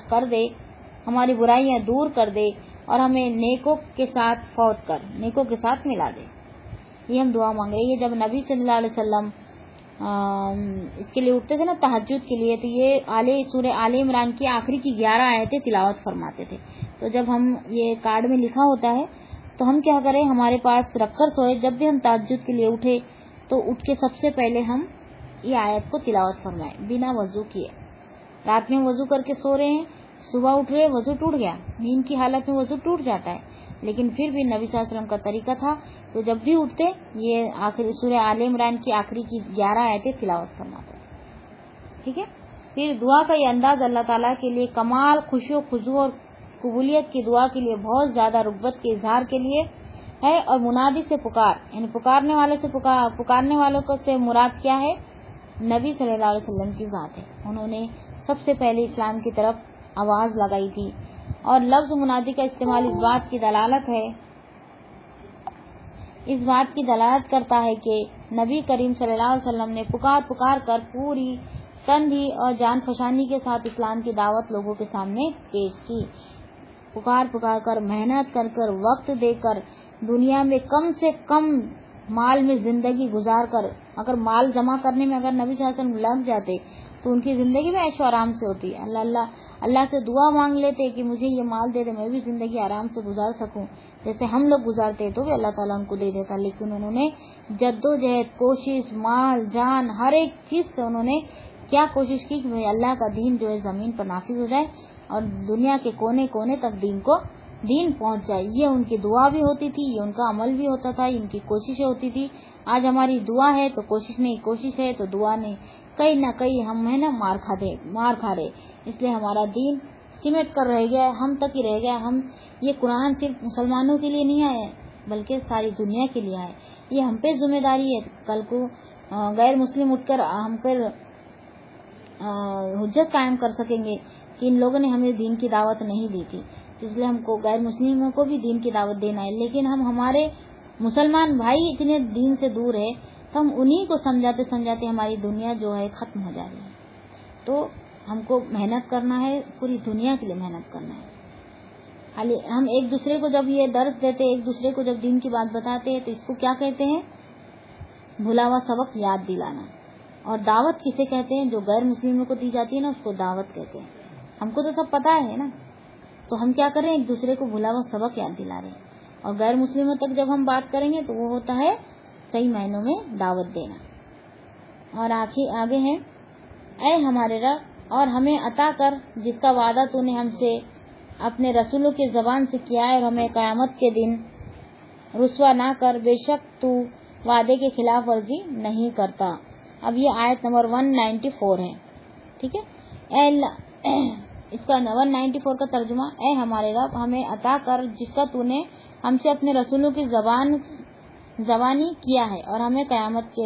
[SPEAKER 1] دور کر دے اور ہمیں نیکوں کے ساتھ ملا دے. یہ ہم دعا مانگ رہے ہیں. یہ جب نبی صلی اللہ علیہ وسلم اس کے لیے اٹھتے تھے نا تہجد کے لیے, تو یہ سورہ آل عمران کی آخری کی 11 آیتیں تلاوت فرماتے تھے. تو جب ہم یہ کارڈ میں لکھا ہوتا ہے تو ہم کیا کریں, ہمارے پاس رکھ کر سوئے, جب بھی ہم تہجد کے لیے اٹھے تو اٹھ کے سب سے پہلے ہم یہ آیت کو تلاوت فرمائیں بنا وضو کیے. رات میں وضو کر کے سو رہے ہیں, صبح اٹھ رہے وضو ٹوٹ گیا, نیند کی حالت میں وضو ٹوٹ جاتا ہے, لیکن پھر بھی نبی صلی اللہ علیہ وسلم کا طریقہ تھا تو جب بھی اٹھتے یہ آخری سورہ آل عمران کی آخری کی 11 آیتیں تلاوت فرماتے تھے. ٹھیک ہے. پھر دعا کا یہ انداز اللہ تعالیٰ کے لیے کمال خوشی و خضوع اور قبولیت کی دعا کے لیے بہت زیادہ رغبت کے اظہار کے لیے ہے. اور منادی سے یعنی پکارنے والوں کو سے مراد کیا ہے, نبی صلی اللہ علیہ وسلم کی ذات ہے. انہوں نے سب سے پہلے اسلام کی طرف آواز لگائی تھی. اور لفظ منادی کا استعمال اس بات کی دلالت کرتا ہے کہ نبی کریم صلی اللہ علیہ وسلم نے پکار کر پوری تندی اور جان فشانی کے ساتھ اسلام کی دعوت لوگوں کے سامنے پیش کی. پکار کر محنت کر وقت دے کر دنیا میں کم سے کم مال میں زندگی گزار کر, اگر مال جمع کرنے میں اگر نبی صلی اللہ علیہ وسلم لگ جاتے تو ان کی زندگی میں عیش و آرام سے ہوتی. اللہ سے دعا مانگ لیتے کہ مجھے یہ مال دے دے, میں بھی زندگی آرام سے گزار سکوں جیسے ہم لوگ گزارتے, تو بھی اللہ تعالیٰ ان کو دے دیتا. لیکن انہوں نے جدوجہد, کوشش, مال, جان, ہر ایک چیز سے انہوں نے کیا کوشش کی کہ اللہ کا دین جو ہے زمین پر نافذ ہو جائے اور دنیا کے کونے کونے تک دین پہنچ جائے. یہ ان کی دعا بھی ہوتی تھی, یہ ان کا عمل بھی ہوتا تھا, ان کی کوششیں ہوتی تھی. آج ہماری دعا ہے تو کوشش نہیں, کوشش ہے تو دعا نہیں, کہیں نہ کہیں ہم ہے نا مار کھا رہے. اس لیے ہمارا دین سمٹ کر رہ گیا, ہم تک ہی رہ گیا. یہ قرآن صرف مسلمانوں کے لیے نہیں آیا بلکہ ساری دنیا کے لیے آئے. یہ ہم پہ ذمہ داری ہے. کل کو غیر مسلم اٹھ کر ہم پر حجت قائم کر سکیں گے کہ ان لوگوں نے ہمیں دین کی دعوت نہیں دی تھی, تو اس لیے ہم کو غیر مسلموں کو بھی دین کی دعوت دینا ہے. لیکن ہمارے مسلمان بھائی اتنے دین سے دور ہے تو ہم انہی کو سمجھاتے ہماری دنیا جو ہے ختم ہو جا رہی ہے. تو ہم کو محنت کرنا ہے, پوری دنیا کے لیے محنت کرنا ہے. ہم ایک دوسرے کو جب یہ درس دیتے, ایک دوسرے کو جب دین کی بات بتاتے ہیں تو اس کو کیا کہتے ہیں, بھلا ہوا سبق یاد دلانا. اور دعوت کسے کہتے ہیں, جو غیر مسلموں کو دی جاتی ہے نا اس کو دعوت کہتے ہیں. ہم کو تو سب پتا ہے نا, تو ہم کیا کریں, ایک دوسرے کو بھلا ہوا سبق یاد دلا رہے ہیں. اور غیر مسلموں تک جب ہم بات کریں گے تو وہ ہوتا ہے صحیح معنوں میں دعوت دینا. اور آگے ہے, اے ہمارے رب, اور ہمیں عطا کر جس کا وعدہ تو نے ہم سے اپنے رسولوں کی زبان سے کیا ہے, اور ہمیں قیامت کے دن رسوا نہ کر, بے شک تو وعدے کے خلاف ورزی نہیں کرتا. اب یہ آیت نمبر 194 ہے. ٹھیک ہے. اس کا 194 کا ترجمہ, اے ہمارے رب, ہمیں عطا کر جس کا تو نے ہم سے اپنے رسولوں کی زبانی کیا ہے, اور ہمیں قیامت کے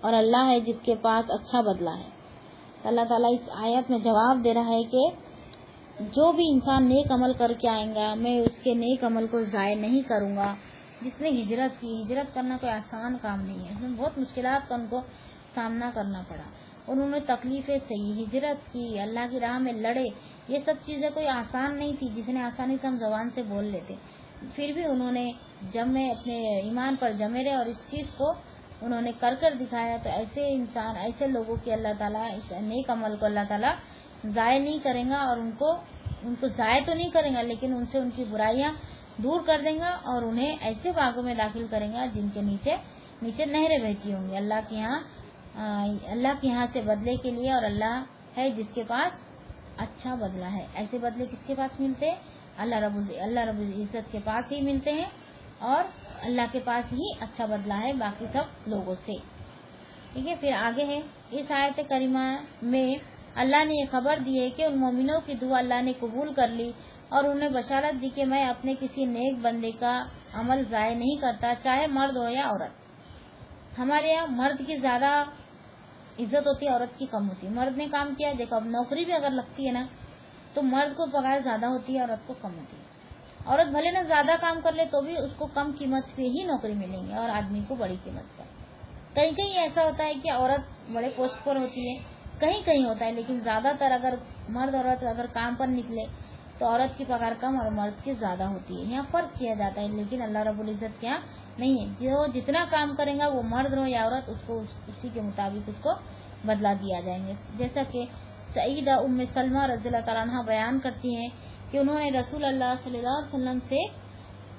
[SPEAKER 1] اور اللہ ہے جس کے پاس اچھا بدلہ ہے. تو اللہ تعالیٰ اس آیت میں جواب دے رہا ہے کہ جو بھی انسان نیک عمل کر کے آئے گا میں اس کے نیک عمل کو ضائع نہیں کروں گا. جس نے ہجرت کی، ہجرت کرنا کوئی آسان کام نہیں ہے، اس میں بہت مشکلات کا ان کو سامنا کرنا پڑا. انہوں نے تکلیفیں سہی، ہجرت کی، اللہ کی راہ میں لڑے. یہ سب چیزیں کوئی آسان نہیں تھی جس نے آسانی سے ہم زبان سے بول لیتے. پھر بھی انہوں نے جمے، اپنے ایمان پر جمے رہے اور اس چیز کو انہوں نے کر دکھایا. تو ایسے انسان، ایسے لوگوں کی اللہ تعالیٰ اس نیک عمل کو اللہ تعالیٰ ضائع نہیں کرے گا، اور ان کو ضائع تو نہیں کرے گا لیکن ان سے ان کی برائیاں دور کر دیں گا اور انہیں ایسے باغوں میں داخل کریں گا جن کے نیچے نہریں بہتی ہوں گی اللہ کے یہاں سے بدلے کے لیے. اور اللہ ہے جس کے پاس اچھا بدلہ ہے. ایسے بدلے کس کے پاس ملتے ہیں؟ اللہ رب العزت کے پاس ہی ملتے ہیں، اور اللہ کے پاس ہی اچھا بدلہ ہے باقی سب لوگوں سے. ٹھیک ہے، پھر آگے ہے اس آیت کریمہ میں اللہ نے یہ خبر دی ہے کہ ان مومنوں کی دعا اللہ نے قبول کر لی اور انہیں بشارت دی کہ میں اپنے کسی نیک بندے کا عمل ضائع نہیں کرتا، چاہے مرد ہو یا عورت. ہمارے یہاں مرد کی زیادہ عزت ہوتی ہے، عورت کی کم ہوتی ہے. مرد نے کام کیا، دیکھو اب نوکری بھی اگر لگتی ہے نا تو مرد کو پگار زیادہ ہوتی ہے، عورت کو کم ہوتی ہے. عورت بھلے نہ زیادہ کام کر لے تو بھی اس کو کم قیمت پہ ہی نوکری ملیں گے اور آدمی کو بڑی قیمت پر. کہیں کہیں ایسا ہوتا ہے کہ عورت بڑے پوسٹ پر ہوتی ہے، کہیں ہوتا ہے، لیکن زیادہ تر اگر مرد عورت اگر کام پر نکلے تو عورت کی پگار کم اور مرد کی زیادہ ہوتی ہے. یہاں فرق کیا جاتا ہے، لیکن اللہ رب العزت کیا نہیں ہے، جو جتنا کام کرے گا وہ مرد ہو یا عورت اس کو اسی کے مطابق اس کو بدلا دیا جائیں گے. جیسا کہ سیدہ ام سلمہ رضی اللہ تعالیٰ عنہ بیان کرتی ہیں کہ انہوں نے رسول اللہ صلی اللہ علیہ وسلم سے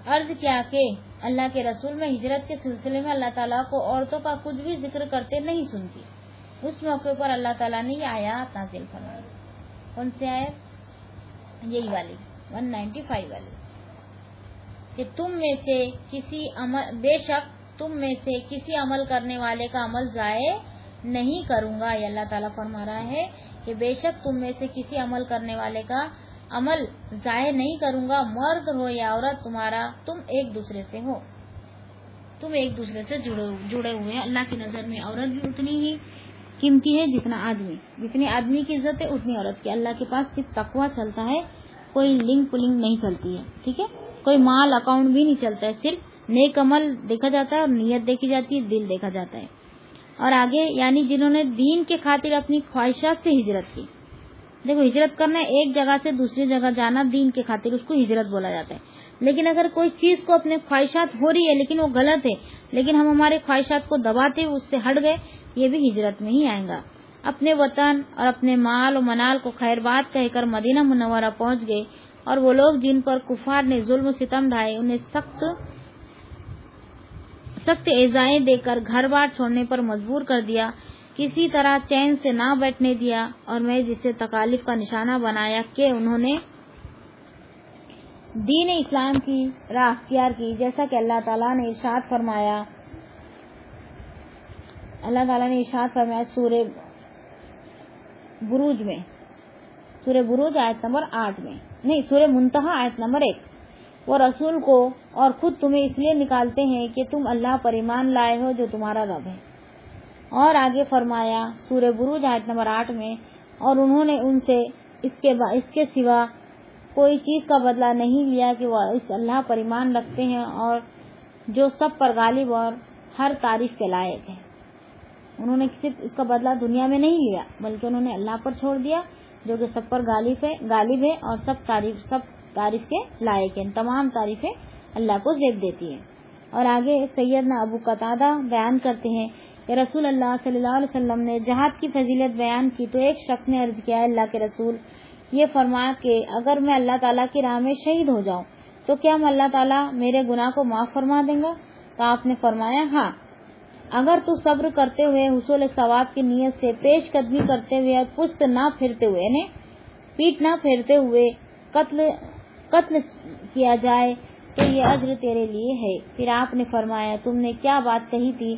[SPEAKER 1] عرض کیا کہ اللہ کے رسول میں ہجرت کے سلسلے میں اللہ تعالیٰ کو عورتوں کا کچھ بھی ذکر کرتے نہیں سنتی. اس موقع پر اللہ تعالیٰ نے یہ آیات نازل فرمائی. کون سی آیت؟ یہی والی 195 والی کہ بے شک تم میں سے کسی عمل کرنے والے کا عمل ضائع نہیں کروں گا. یہ اللہ تعالیٰ فرما رہا ہے کہ بے شک تم میں سے کسی عمل کرنے والے کا عمل ضائع نہیں کروں گا، مرد ہو یا عورت، تم ایک دوسرے سے ہو، تم ایک دوسرے سے جڑے ہوئے ہیں. اللہ کی نظر میں عورت بھی اتنی ہی قیمتی ہے جتنی آدمی کی عزت ہے اتنی عورت کی. اللہ کے پاس صرف تقویٰ چلتا ہے، کوئی لنک پلنگ نہیں چلتی ہے. ٹھیک ہے، کوئی مال اکاؤنٹ بھی نہیں چلتا ہے، صرف نیک عمل دیکھا جاتا ہے اور نیت دیکھی جاتی ہے، دل دیکھا جاتا ہے. اور آگے یعنی جنہوں نے دین کے خاطر اپنی خواہشات سے ہجرت کی. دیکھو ہجرت کرنا ایک جگہ سے دوسری جگہ جانا دین کے خاطر، اس کو ہجرت بولا جاتا ہے. لیکن اگر کوئی چیز کو اپنے خواہشات ہو رہی ہے لیکن وہ غلط ہے، لیکن ہم ہمارے خواہشات کو دباتے ہوئے اس سے ہٹ گئے، یہ بھی ہجرت میں ہی آئے گا. اپنے وطن اور اپنے مال و منال کو خیر بات کہہ کر مدینہ منورہ پہنچ گئے، اور وہ لوگ جن پر کفار نے ظلم و ستم ڈھائے انہیں سخت ایذائیں دے کر گھر بار چھوڑنے پر مجبور کر دیا، کسی طرح چین سے نہ بیٹھنے دیا، اور میں جسے تکالیف کا نشانہ بنایا کہ انہوں نے دین اسلام کی راہ اختیار کی. جیسا کہ اللہ تعالیٰ نے ارشاد فرمایا سورہ بروج آیت نمبر 8 میں، نہیں سورہ منتہا آیت نمبر 1، وہ رسول کو اور خود تمہیں اس لیے نکالتے ہیں کہ تم اللہ پر ایمان لائے ہو جو تمہارا رب ہے. اور آگے فرمایا سورہ بروج آیت نمبر 8 میں، اور انہوں نے ان سے اس کے سوا کوئی چیز کا بدلہ نہیں لیا کہ وہ اس اللہ پر ایمان رکھتے ہیں اور جو سب پر غالب اور ہر تعریف کے لائق ہے. انہوں نے صرف اس کا بدلہ دنیا میں نہیں لیا بلکہ انہوں نے اللہ پر چھوڑ دیا جو کہ سب پر غالب ہے اور سب تعریف کے لائق ہے. تمام تعریفیں اللہ کو زیب دیتی ہے. اور آگے سیدنا ابو قتادہ بیان کرتے ہیں کہ رسول اللہ صلی اللہ علیہ وسلم نے جہاد کی فضیلت بیان کی تو ایک شخص نے عرض کیا، اللہ کے رسول یہ فرمایا کہ اگر میں اللہ تعالیٰ کی راہ میں شہید ہو جاؤں تو کیا اللہ تعالیٰ میرے گناہ کو معاف فرما دیں گا؟ تو آپ نے فرمایا ہاں، اگر تو صبر کرتے ہوئے حصول ثواب کی نیت سے پیش قدمی کرتے ہوئے اور پشت نہ پھیرتے ہوئے یعنی پیٹ نہ پھیرتے ہوئے قتل کیا جائے تو یہ اجر تیرے لیے ہے. پھر آپ نے فرمایا تم نے کیا بات کہی تھی؟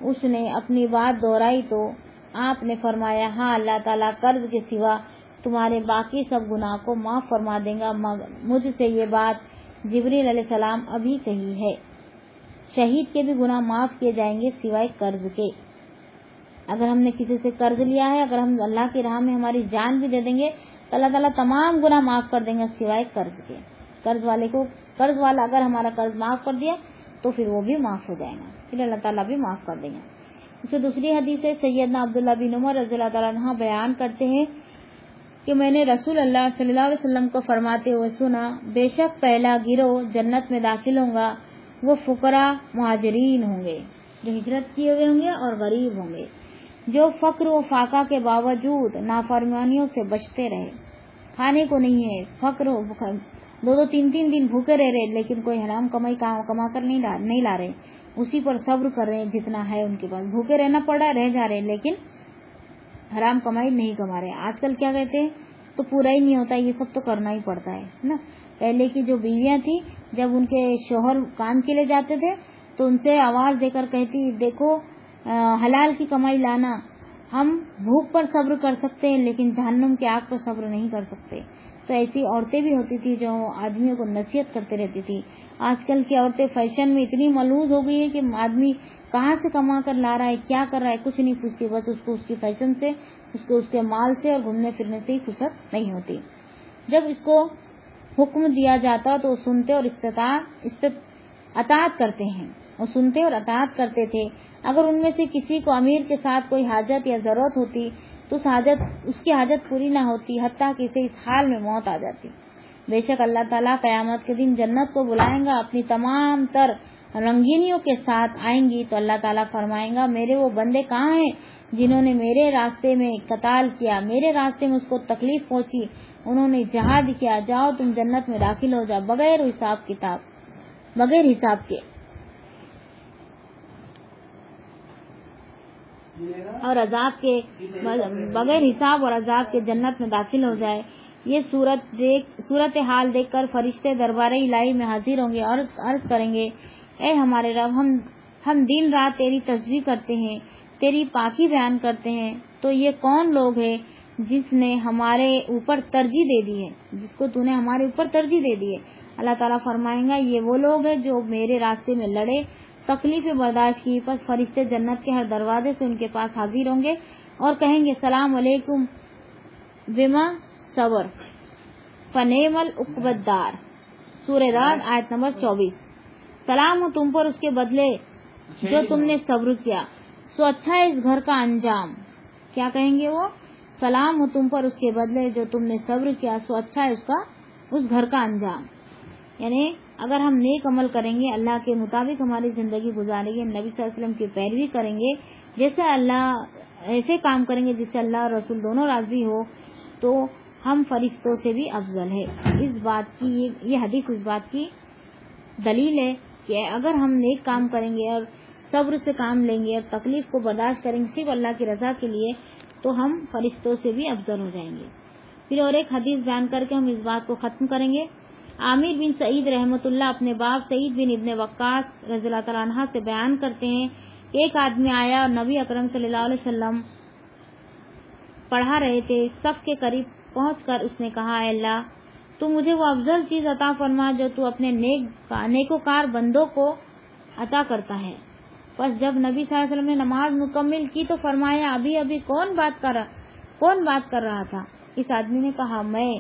[SPEAKER 1] اس نے اپنی بات دہرائی تو آپ نے فرمایا ہاں، اللہ تعالیٰ قرض کے سوا تمہارے باقی سب گناہ کو معاف فرما دے گا. مجھ سے یہ بات جبریل علیہ السلام ابھی کہی ہے. شہید کے بھی گناہ معاف کیے جائیں گے سوائے قرض کے. اگر ہم نے کسی سے قرض لیا ہے، اگر ہم اللہ کی راہ میں ہماری جان بھی دے دیں گے تو اللہ تعالیٰ تمام گناہ معاف کر دیں گے سوائے قرض کے. قرض والا اگر ہمارا قرض معاف کر دیا تو پھر وہ بھی معاف ہو جائے گا، پھر اللہ تعالیٰ بھی معاف کر دیں گے. اسے دوسری حدیث ہے سیدنا عبداللہ بن عمر رضی اللہ تعالیٰ عنہ بیان کرتے ہیں کہ میں نے رسول اللہ صلی اللہ علیہ وسلم کو فرماتے ہوئے سنا، بے شک پہلا گروہ جنت میں داخل ہوگا وہ فقراء مہاجرین ہوں گے جو ہجرت کیے ہوئے ہوں گے اور غریب ہوں گے، جو فقر و فاقہ کے باوجود نافرمانیوں سے بچتے رہے. کھانے کو نہیں ہے، فقر دو تین دن بھوکے رہ رہے لیکن کوئی حرام کمائی کما کر نہیں لا رہے، اسی پر صبر کر رہے ہیں جتنا ہے ان کے پاس. بھوکے رہنا پڑا رہ جا رہے ہیں لیکن حرام کمائی نہیں کما رہے. آج کل کیا کہتے ہیں تو پورا ہی نہیں ہوتا، یہ سب تو کرنا ہی پڑتا ہے نا. پہلے کی جو بیویاں تھی جب ان کے شوہر کام کے لیے جاتے تھے تو ان سے آواز دے کر کہتی دیکھو حلال کی کمائی لانا، ہم بھوک پر صبر کر سکتے ہیں لیکن جہنم کی آگ پر صبر نہیں کر سکتے. تو ایسی عورتیں بھی ہوتی تھی جو آدمیوں کو نصیحت کرتے رہتی تھی. آج کل کی عورتیں فیشن میں اتنی ملوث ہو گئی ہے کہ آدمی کہاں سے کما کر لا رہا ہے، کیا کر رہا ہے، کچھ نہیں پوچھتی، بس اس کو اس کی فیشن سے، اس کو اس کے مال سے اور گھومنے پھرنے سے ہی فرصت نہیں ہوتی. جب اس کو حکم دیا جاتا تو سنتے اور اطاعت کرتے ہیں، اور سنتے اور اطاعت کرتے تھے. اگر ان میں سے کسی کو امیر کے ساتھ کوئی حاجت یا ضرورت ہوتی تو اس کی حاجت پوری نہ ہوتی حتیٰ کہ اسے اس حال میں موت آ جاتی. بے شک اللہ تعالیٰ قیامت کے دن جنت کو بلائیں گا، اپنی تمام تر رنگینیوں کے ساتھ آئیں گی تو اللہ تعالیٰ فرمائیں گا میرے وہ بندے کہاں ہیں جنہوں نے میرے راستے میں قتال کیا، میرے راستے میں اس کو تکلیف پہنچی، انہوں نے جہاد کیا، جاؤ تم جنت میں داخل ہو جاؤ بغیر حساب کے اور عذاب کے، بغیر حساب اور عذاب کے جنت میں داخل ہو جائے. یہ صورت حال دیکھ کر فرشتے دربار الہی میں حاضر ہوں گے اور عرض کریں گے اے ہمارے رب، ہم دن رات تیری تسبیح کرتے ہیں، تیری پاکی بیان کرتے ہیں، تو یہ کون لوگ ہیں جس نے ہمارے اوپر ترجیح دے دی ہے، جس کو تو نے ہمارے اوپر ترجیح دے دی ہے. اللہ تعالیٰ فرمائیں گا یہ وہ لوگ ہیں جو میرے راستے میں لڑے، تکلیفیں برداشت کی. پس فرشتے جنت کے ہر دروازے سے ان کے پاس حاضر ہوں گے اور کہیں گے السلام علیکم بما صبر فنعم العقبى الدار. سورہ رعد آیت نمبر 24. سلام ہو تم پر اس کے بدلے جو تم نے صبر کیا، سو اچھا ہے اس گھر کا انجام. کیا کہیں گے وہ؟ سلام ہو تم پر اس کے بدلے جو تم نے صبر کیا، سو اچھا ہے اس گھر کا انجام. یعنی اگر ہم نیک عمل کریں گے، اللہ کے مطابق ہماری زندگی گزاریں گے، نبی صلی اللہ علیہ وسلم کی پیروی کریں گے، جیسے ایسے کام کریں گے جس سے اللہ اور رسول دونوں راضی ہو، تو ہم فرشتوں سے بھی افضل ہے. اس بات کی یہ حدیث اس بات کی دلیل ہے کہ اگر ہم نیک کام کریں گے اور صبر سے کام لیں گے اور تکلیف کو برداشت کریں گے صرف اللہ کی رضا کے لیے، تو ہم فرشتوں سے بھی افضل ہو جائیں گے. پھر اور ایک حدیث بیان کر کے ہم اس بات کو ختم کریں گے. عامر بن سعید رحمۃ اللہ اپنے باپ سعید بن ابن وقاص رضی اللہ تعالیٰ عنہ سے بیان کرتے ہیں کہ ایک آدمی آیا اور نبی اکرم صلی اللہ علیہ وسلم پڑھا رہے تھے. صف کے قریب پہنچ کر اس نے کہا اے اللہ تو مجھے وہ افضل چیز عطا فرما جو تو اپنے نیکوکار بندوں کو عطا کرتا ہے. پس جب نبی صلی اللہ علیہ وسلم نے نماز مکمل کی تو فرمایا ابھی کون بات کر رہا تھا؟ اس آدمی نے کہا میں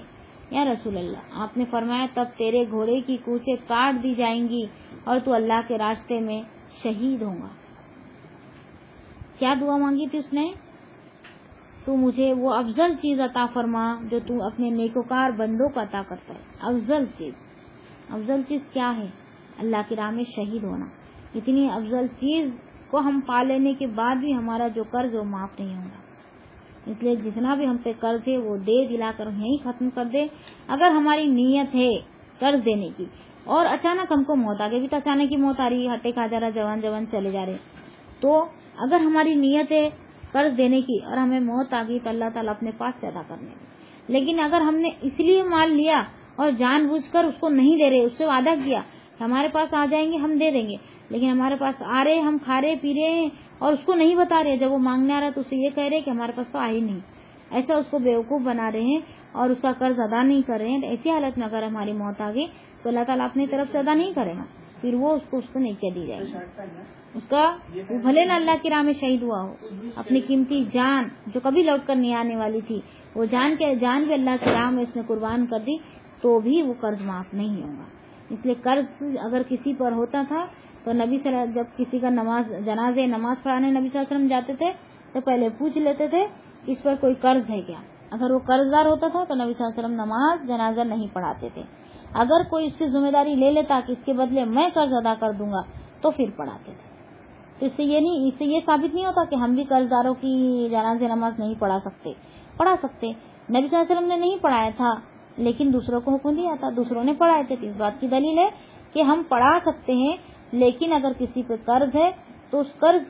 [SPEAKER 1] یا رسول اللہ. آپ نے فرمایا تب تیرے گھوڑے کی کوچیں کاٹ دی جائیں گی اور تو اللہ کے راستے میں شہید ہوگا. کیا دعا مانگی تھی اس نے؟ تو مجھے وہ افضل چیز عطا فرما جو تو اپنے نیکوکار بندوں کو عطا کرتا ہے. افضل چیز کیا ہے؟ اللہ کی راہ میں شہید ہونا. اتنی افضل چیز کو ہم پا لینے کے بعد بھی ہمارا جو قرض وہ معاف نہیں ہوگا. اس لیے جتنا بھی ہم پہ قرض ہے وہ دے دلا کر یہیں ختم کر دے. اگر ہماری نیت ہے قرض دینے کی اور اچانک ہم کو موت آ گئی، بھی تو اچانک ہی موت آ رہی ہے، ہٹے کھا جا رہا جوان چلے جا رہے، تو اگر ہماری نیت ہے قرض دینے کی اور ہمیں موت آ گئی تو اللہ تعالیٰ اپنے پاس سے ادا کرنے. لیکن اگر ہم نے اس لیے مال لیا اور جان بوجھ کر اس کو نہیں دے رہے، اس سے وعدہ کیا ہمارے پاس آ جائیں گے ہم دے دیں گے، لیکن ہمارے پاس آ رہے ہم کھا رہے پی رہے ہیں اور اس کو نہیں بتا رہے، جب وہ مانگنے آ رہا تو اسے یہ کہہ رہے کہ ہمارے پاس تو آ ہی نہیں، ایسا اس کو بیوقوف بنا رہے ہیں اور اس کا قرض ادا نہیں کر رہے ہیں. ایسی حالت میں اگر ہماری موت آ گئی تو اللہ تعالیٰ اپنی طرف سے ادا نہیں کرے گا. پھر وہ اس کو نیکی دی جائے گی. اس کا وہ بھلے نہ اللہ کی راہ میں شہید ہوا ہو, اپنی قیمتی جان جو کبھی لوٹ کر نہیں آنے والی تھی, وہ جان بھی اللہ کی راہ میں اس نے قربان کر دی, تو بھی وہ قرض معاف نہیں ہوگا. اس لیے قرض اگر کسی پر ہوتا تھا تو نبی صلی اللہ علیہ وسلم جب کسی کا نماز پڑھانے نبی صلی اللہ علیہ وسلم جاتے تھے تو پہلے پوچھ لیتے تھے اس پر کوئی قرض ہے کیا. اگر وہ قرض دار ہوتا تھا تو نبی صلی اللہ علیہ وسلم نماز جنازہ نہیں پڑھاتے تھے. اگر کوئی اس کی ذمہ داری لے لیتا کہ اس کے بدلے میں قرض ادا کر دوں گا تو پھر پڑھاتے تھے. تو اس سے یہ ثابت نہیں ہوتا کہ ہم بھی قرض داروں کی جنازہ نماز نہیں پڑھا سکتے. نبی صلی اللہ علیہ وسلم نے نہیں پڑھایا تھا لیکن دوسروں کو حکم دیا تھا, دوسروں نے پڑھائے تھے. اس بات کی دلیل ہے کہ ہم پڑھا سکتے ہیں, لیکن اگر کسی پہ قرض ہے تو اس قرض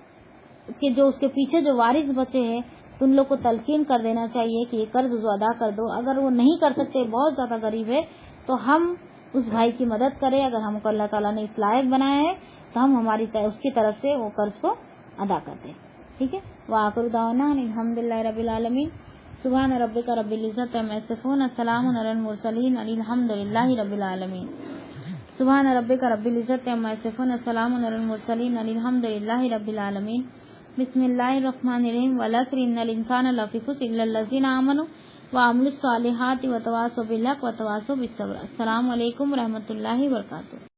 [SPEAKER 1] کے جو اس کے پیچھے جو وارث بچے ہیں تو ان لوگ کو تلقین کر دینا چاہیے کہ یہ قرض ادا کر دو. اگر وہ نہیں کر سکتے, بہت زیادہ غریب ہے, تو ہم اس بھائی کی مدد کریں. اگر ہم کو اللہ تعالیٰ نے اس لائق بنایا ہے تو ہم اس کی طرف سے وہ قرض کو ادا کرتے ہیں. ٹھیک ہے. وآخر دعوانا الحمدللہ رب العالمین. سبحان ربک رب العزت عما یصفون, السلام علی المرسلین, الحمدللہ رب العالمین. سبحان ربک رب العزت عما یصفون, السلام علی المرسلین, الحمدللہ رب العالمین. بسم اللہ الرحمن الرحیم. والعصر ان الانسان لفی خسر الا الذین آمنوا وعملوا الصالحات وتواصوا بالحق وتواصوا بالصبر. السلام علیکم ورحمۃ اللہ وبرکاتہ.